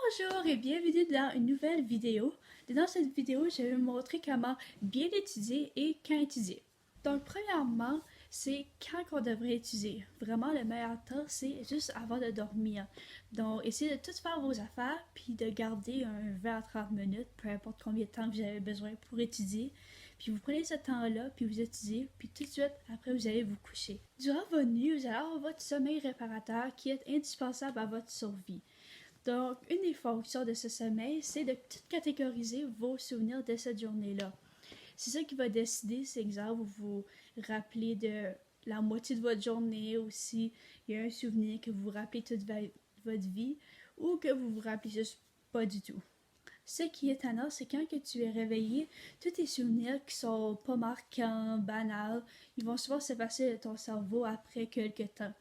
Bonjour et bienvenue dans une nouvelle vidéo. Dans cette vidéo, je vais vous montrer comment bien étudier et quand étudier. Donc, premièrement, c'est quand on devrait étudier. Vraiment, le meilleur temps, c'est juste avant de dormir. Donc, essayez de tout faire vos affaires, puis de garder un 20 à 30 minutes, peu importe combien de temps vous avez besoin pour étudier. Puis vous prenez ce temps-là, puis vous étudiez, puis tout de suite, après, vous allez vous coucher. Durant votre nuit, vous allez avoir votre sommeil réparateur qui est indispensable à votre survie. Donc, une des fonctions de ce sommeil, c'est de tout catégoriser vos souvenirs de cette journée-là. C'est ça qui va décider si, exemple, vous vous rappelez de la moitié de votre journée ou si il y a un souvenir que vous vous rappelez toute votre vie ou que vous vous rappelez juste pas du tout. Ce qui est étonnant, c'est quand que tu es réveillé, tous tes souvenirs qui sont pas marquants, banals, ils vont souvent s'effacer de ton cerveau après quelques temps.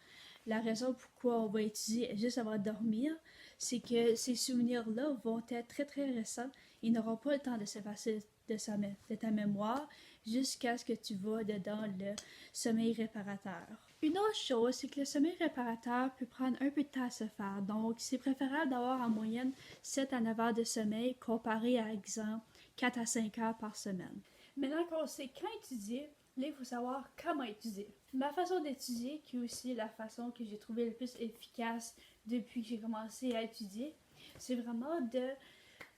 La raison pourquoi on va étudier juste avant de dormir, c'est que ces souvenirs-là vont être très très récents. Ils n'auront pas le temps de s'effacer de ta mémoire jusqu'à ce que tu vas dedans le sommeil réparateur. Une autre chose, c'est que le sommeil réparateur peut prendre un peu de temps à se faire. Donc, c'est préférable d'avoir en moyenne 7 à 9 heures de sommeil comparé à, exemple, 4 à 5 heures par semaine. Maintenant qu'on sait quand étudier, là, il faut savoir comment étudier. Ma façon d'étudier, qui est aussi la façon que j'ai trouvé le plus efficace depuis que j'ai commencé à étudier, c'est vraiment de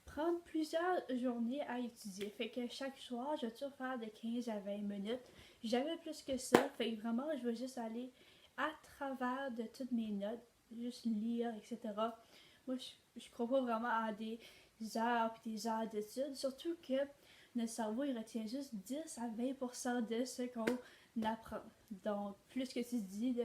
prendre plusieurs journées à étudier. Fait que chaque soir, je vais toujours faire de 15 à 20 minutes. Jamais plus que ça. Fait que vraiment, je vais juste aller à travers de toutes mes notes, juste lire, etc. Moi, je crois pas vraiment à des heures et des heures d'études. Surtout que notre cerveau, il retient juste 10 à 20% de ce qu'on apprend. Donc, plus que tu dis,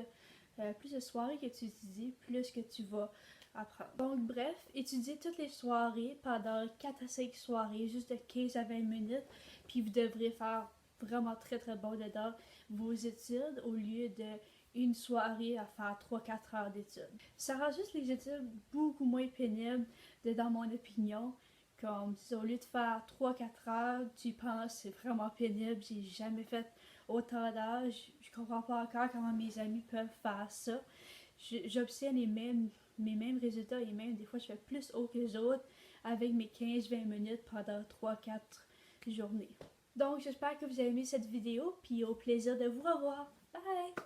plus de soirées que tu étudies, plus que tu vas apprendre. Donc, bref, étudiez toutes les soirées pendant 4 à 5 soirées, juste de 15 à 20 minutes, puis vous devrez faire vraiment très très bon dedans vos études au lieu de une soirée à faire 3-4 heures d'études. Ça rend juste les études beaucoup moins pénibles, dans mon opinion. Comme au lieu de faire 3-4 heures, tu penses c'est vraiment pénible, j'ai jamais fait autant d'heures, je comprends pas encore comment mes amis peuvent faire ça. J'obtiens mes mêmes résultats et même des fois je fais plus haut que les autres avec mes 15-20 minutes pendant 3-4 journées. Donc j'espère que vous avez aimé cette vidéo, puis au plaisir de vous revoir. Bye!